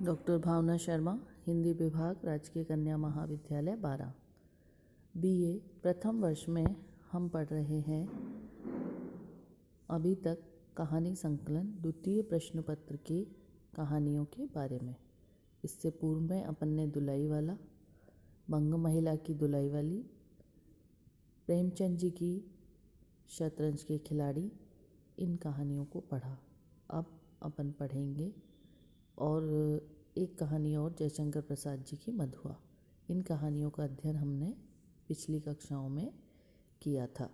Doctor भावना शर्मा, हिंदी विभाग, राजकीय कन्या महाविद्यालय 12, BA प्रथम वर्ष में हम पढ़ रहे हैं अभी तक कहानी संकलन द्वितीय प्रश्न पत्र की कहानियों के बारे में। इससे पूर्व में अपन ने दुलाई वाला, बंग महिला की दुलाई वाली, प्रेमचंद जी की शतरंज के खिलाड़ी, इन कहानियों को पढ़ा। अब अपन पढ़ेंगे और एक कहानी और जयशंकर प्रसाद जी की मधुआ। इन कहानियों का अध्ययन हमने पिछली कक्षाओं में किया था।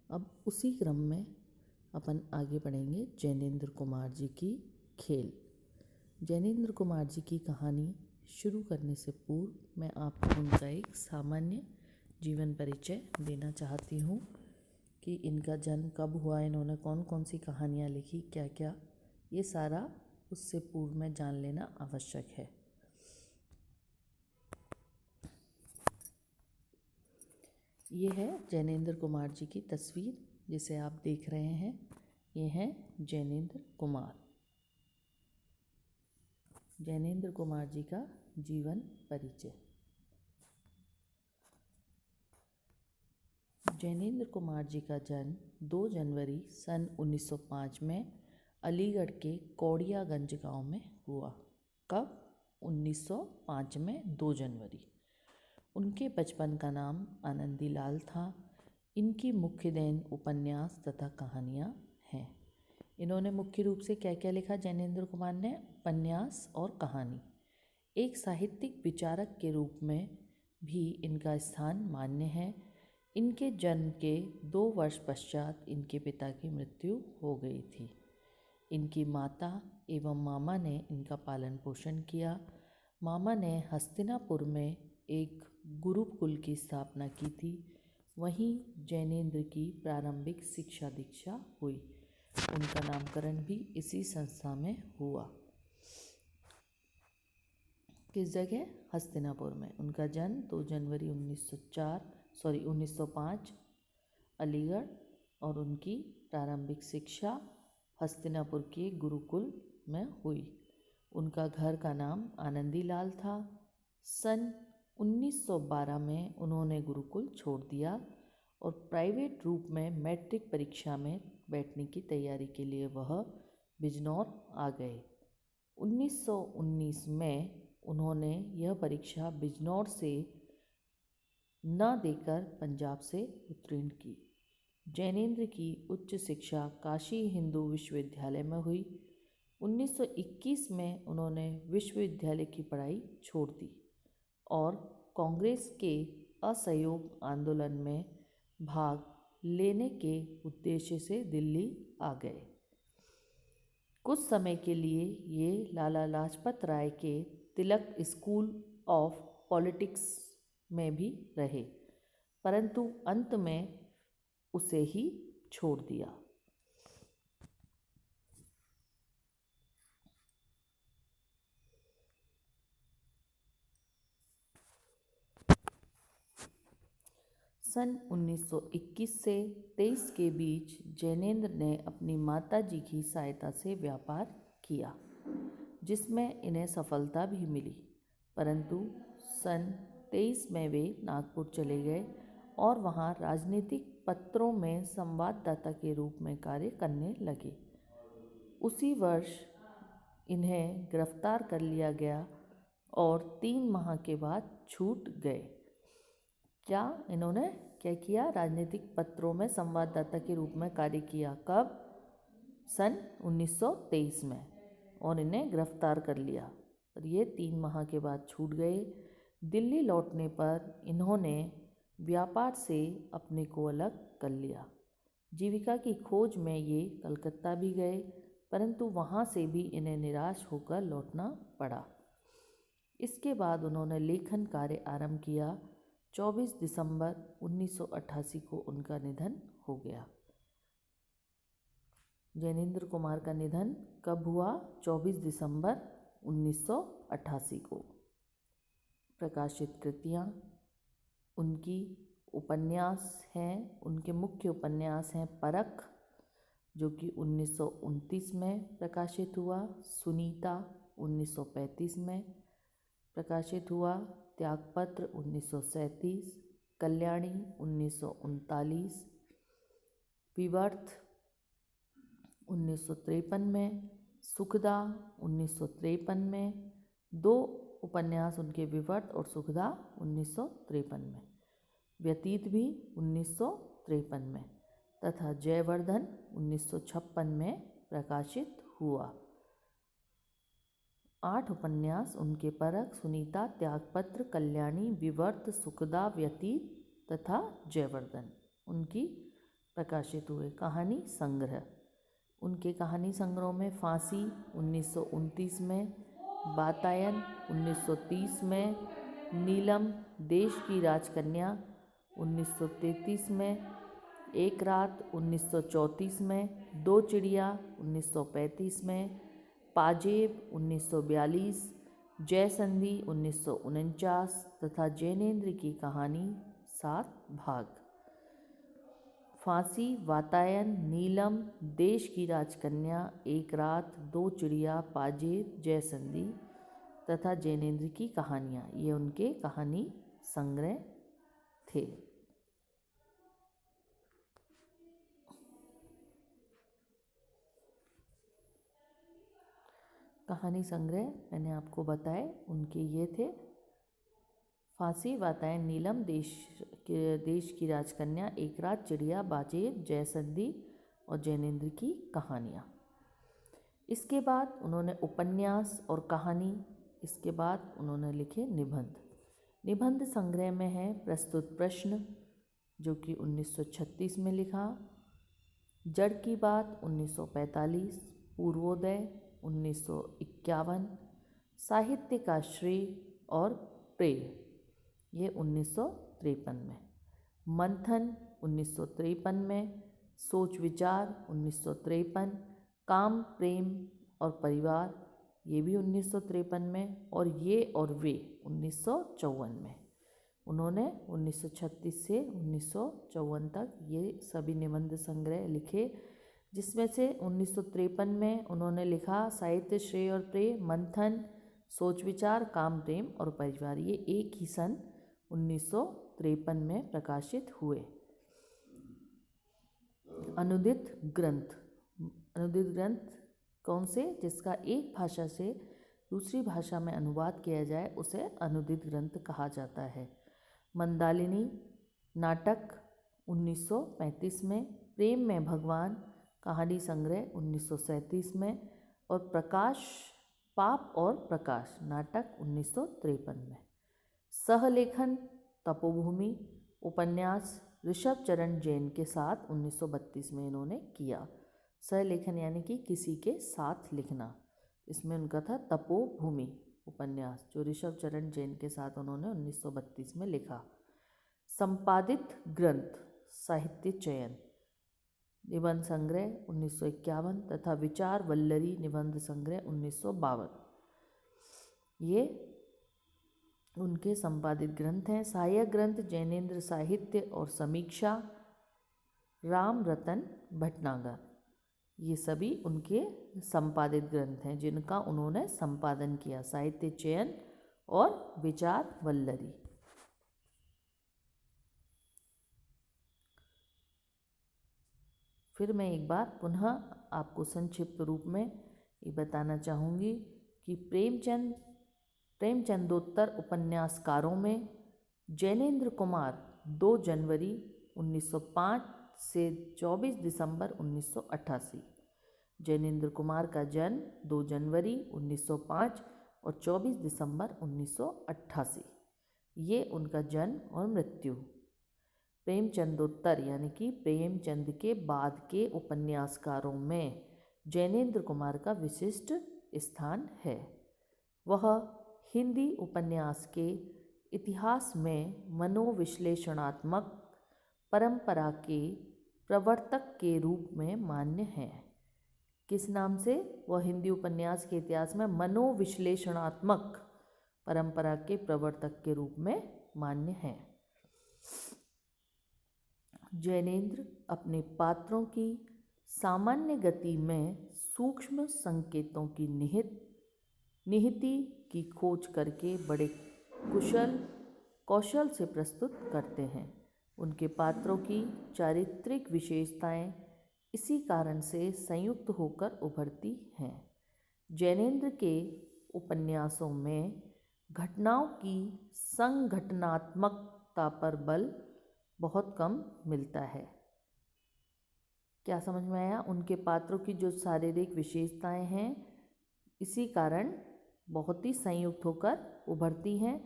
अब उसी क्रम में अपन आगे बढ़ेंगे जैनेन्द्र कुमार जी की खेल। जैनेन्द्र कुमार जी की कहानी शुरू करने से पूर्व मैं आपको उनका एक सामान्य जीवन परिचय देना चाहती हूँ कि इनका जन्म कब हुआ, इन्होंने कौन कौन सी कहानियाँ लिखी, क्या क्या, ये सारा उससे पूर्व में जान लेना आवश्यक है। ये है जैनेन्द्र कुमार जी की तस्वीर जिसे आप देख रहे हैं। ये हैं जैनेन्द्र कुमार। जैनेन्द्र कुमार जी का जीवन परिचय। जैनेन्द्र कुमार जी का जन्म 2 जनवरी सन 1905 में अलीगढ़ के कौड़ियागंज गांव में हुआ। कब? 1905 में 2 जनवरी। उनके बचपन का नाम आनंदीलाल था। इनकी मुख्य देन उपन्यास तथा कहानियाँ हैं। इन्होंने मुख्य रूप से क्या क्या लिखा? जैनेन्द्र कुमार ने उपन्यास और कहानी। एक साहित्यिक विचारक के रूप में भी इनका स्थान मान्य है। इनके जन्म के 2 वर्ष पश्चात इनके पिता की मृत्यु हो गई थी। इनकी माता एवं मामा ने इनका पालन पोषण किया। मामा ने हस्तिनापुर में एक गुरुकुल की स्थापना की थी। वहीं जैनेन्द्र की प्रारंभिक शिक्षा दीक्षा हुई। उनका नामकरण भी इसी संस्था में हुआ। किस जगह? हस्तिनापुर में। उनका जन्म 2 जनवरी 1905 अलीगढ़, और उनकी प्रारंभिक शिक्षा हस्तिनापुर के गुरुकुल में हुई। उनका घर का नाम आनंदीलाल था। सन 1912 में उन्होंने गुरुकुल छोड़ दिया और प्राइवेट रूप में मैट्रिक परीक्षा में बैठने की तैयारी के लिए वह बिजनौर आ गए। 1919 में उन्होंने यह परीक्षा बिजनौर से न देकर पंजाब से उत्तीर्ण की। जैनेन्द्र की उच्च शिक्षा काशी हिंदू विश्वविद्यालय में हुई। 1921 में उन्होंने विश्वविद्यालय की पढ़ाई छोड़ दी और कांग्रेस के असहयोग आंदोलन में भाग लेने के उद्देश्य से दिल्ली आ गए। कुछ समय के लिए ये लाला लाजपत राय के तिलक स्कूल ऑफ पॉलिटिक्स में भी रहे, परंतु अंत में उसे ही छोड़ दिया। सन 1921 से 23 के बीच जैनेन्द्र ने अपनी माता जी की सहायता से व्यापार किया, जिसमें इन्हें सफलता भी मिली, परंतु सन 23 में वे नागपुर चले गए और वहां राजनीतिक पत्रों में संवाददाता के रूप में कार्य करने लगे। उसी वर्ष इन्हें गिरफ्तार कर लिया गया और 3 माह के बाद छूट गए। क्या इन्होंने क्या किया? राजनीतिक पत्रों में संवाददाता के रूप में कार्य किया। कब? सन 1923 में, और इन्हें गिरफ्तार कर लिया और ये 3 माह के बाद छूट गए। दिल्ली लौटने पर इन्होंने व्यापार से अपने को अलग कर लिया। जीविका की खोज में ये कलकत्ता भी गए, परंतु वहाँ से भी इन्हें निराश होकर लौटना पड़ा। इसके बाद उन्होंने लेखन कार्य आरंभ किया। 24 दिसंबर 1988 को उनका निधन हो गया। जैनेन्द्र कुमार का निधन कब हुआ? 24 दिसंबर 1988 को। प्रकाशित कृतियाँ उनकी उपन्यास हैं। उनके मुख्य उपन्यास हैं परख, जो कि 1929 में प्रकाशित हुआ, सुनीता, 1935 में प्रकाशित हुआ, त्यागपत्र 1937, कल्याणी 1939, विवर्त 1953 में, सुखदा 1953 में, 2 उपन्यास उनके विवर्त और सुखदा 1953 में, व्यतीत भी 1953 में तथा जयवर्धन 1956 में प्रकाशित हुआ। 8 उपन्यास उनके परख, सुनीता, त्यागपत्र, कल्याणी, विवर्त, सुखदा, व्यतीत तथा जयवर्धन उनकी प्रकाशित हुए। कहानी संग्रह, उनके कहानी संग्रहों में फांसी 1929 में, वातायन 1930 में, नीलम, देश की राजकन्या 1933 में, एक रात 1934 में, दो चिड़िया 1935 में, पाजेब 1942, जयसंधि 1949 तथा जैनेन्द्र की कहानी 7 भाग। फांसी, वातायन, नीलम, देश की राजकन्या, एक रात, दो चिड़िया, पाजेब, जयसंधि तथा जैनेन्द्र की कहानियाँ, ये उनके कहानी संग्रह थे। कहानी संग्रह मैंने आपको बताए, उनके ये थे फांसी, वातायन, नीलम, देश की राजकन्या, एक रात, चिड़िया, बाजेब, जयसंधि और जैनेन्द्र की कहानियाँ। इसके बाद उन्होंने उपन्यास और कहानी, इसके बाद उन्होंने लिखे निबंध। निबंध संग्रह में है प्रस्तुत प्रश्न, जो कि 1936 में लिखा, जड़ की बात 1945, पूर्वोदय 1951, साहित्य का श्रेय और प्रेय, ये 1953 में, मंथन 1953 में, सोच विचार 1953, काम, प्रेम और परिवार, ये भी 1953 में, और ये और वे 1954 में। उन्होंने 1936 से 1954 तक ये सभी निबंध संग्रह लिखे, जिसमें से 1953 में उन्होंने लिखा साहित्य श्रेय और प्रेय, मंथन, सोच विचार, काम, प्रेम और परिवार, ये एक ही सन 1953 में प्रकाशित हुए। अनुदित ग्रंथ, अनुदित ग्रंथ कौन से, जिसका एक भाषा से दूसरी भाषा में अनुवाद किया जाए उसे अनुदित ग्रंथ कहा जाता है। मंदालिनी नाटक 1935 में, प्रेम में भगवान कहानी संग्रह 1937 में, और प्रकाश, पाप और प्रकाश नाटक 1953 में। सहलेखन तपोभूमि उपन्यास ऋषभ चरण जैन के साथ 1932 में इन्होंने किया। सहलेखन यानी कि किसी के साथ लिखना, इसमें उनका था तपोभूमि उपन्यास, जो ऋषभ चरण जैन के साथ उन्होंने 1932 में लिखा। संपादित ग्रंथ साहित्य चयन निबंध संग्रह 1951 तथा विचार वल्लरी निबंध संग्रह 1952, ये उनके संपादित ग्रंथ हैं। सहायक ग्रंथ जैनेन्द्र साहित्य और समीक्षा, राम रतन भटनागर, ये सभी उनके संपादित ग्रंथ हैं जिनका उन्होंने संपादन किया। साहित्य चयन और विचार वल्लरी। फिर मैं एक बार पुनः आपको संक्षिप्त रूप में ये बताना चाहूँगी कि प्रेमचंदोत्तर उपन्यासकारों में जैनेन्द्र कुमार 2 जनवरी 1905 से 24 दिसंबर 1988। जैनेन्द्र कुमार का जन्म 2 जनवरी 1905 और 24 दिसंबर 1988, ये उनका जन्म और मृत्यु। प्रेमचंदोत्तर यानी कि प्रेमचंद के बाद के उपन्यासकारों में जैनेन्द्र कुमार का विशिष्ट स्थान है। वह हिंदी उपन्यास के इतिहास में मनोविश्लेषणात्मक परंपरा के प्रवर्तक के रूप में मान्य हैं। किस नाम से? वह हिंदी उपन्यास के इतिहास में मनोविश्लेषणात्मक परंपरा के प्रवर्तक के रूप में मान्य हैं। जैनेन्द्र अपने पात्रों की सामान्य गति में सूक्ष्म संकेतों की निहित निहिति की खोज करके बड़े कौशल से प्रस्तुत करते हैं। उनके पात्रों की चारित्रिक विशेषताएं इसी कारण से संयुक्त होकर उभरती हैं। जैनेंद्र के उपन्यासों में घटनाओं की संघटनात्मकता पर बल बहुत कम मिलता है। क्या समझ में आया? उनके पात्रों की जो शारीरिक विशेषताएं हैं इसी कारण बहुत ही संयुक्त होकर उभरती हैं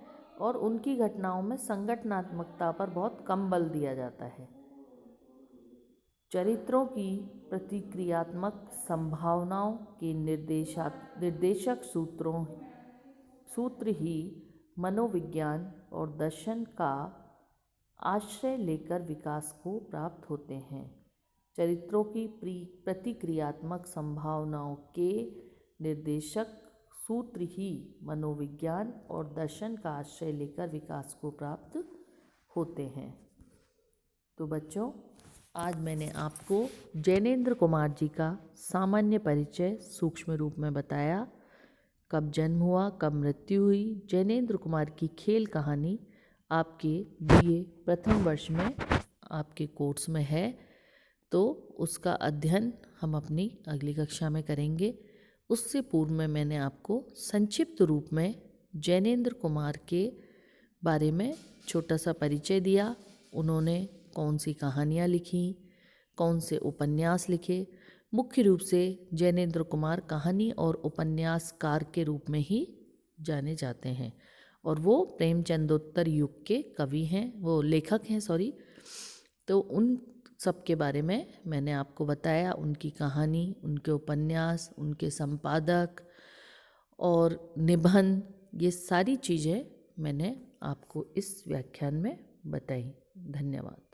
और उनकी घटनाओं में संगठनात्मकता पर बहुत कम बल दिया जाता है। चरित्रों की प्रतिक्रियात्मक संभावनाओं के निर्देशक सूत्र ही मनोविज्ञान और दर्शन का आश्रय लेकर विकास को प्राप्त होते हैं। चरित्रों की प्रतिक्रियात्मक संभावनाओं के निर्देशक सूत्र ही मनोविज्ञान और दर्शन का आश्रय लेकर विकास को प्राप्त होते हैं। तो बच्चों, आज मैंने आपको जैनेंद्र कुमार जी का सामान्य परिचय सूक्ष्म रूप में बताया। कब जन्म हुआ, कब मृत्यु हुई, जैनेंद्र कुमार की खेल कहानी आपके BA प्रथम वर्ष में आपके कोर्स में है, तो उसका अध्ययन हम अपनी अगली कक्षा में करेंगे। उससे पूर्व में मैंने आपको संक्षिप्त रूप में जैनेंद्र कुमार के बारे में छोटा सा परिचय दिया। उन्होंने कौन सी कहानियाँ लिखी, कौन से उपन्यास लिखे। मुख्य रूप से जैनेंद्र कुमार कहानी और उपन्यासकार के रूप में ही जाने जाते हैं और वो प्रेमचंदोत्तर युग के कवि हैं, वो लेखक हैं सॉरी। तो उन सब के बारे में मैंने आपको बताया, उनकी कहानी, उनके उपन्यास, उनके संपादक और निबंध, ये सारी चीज़ें मैंने आपको इस व्याख्यान में बताई। धन्यवाद।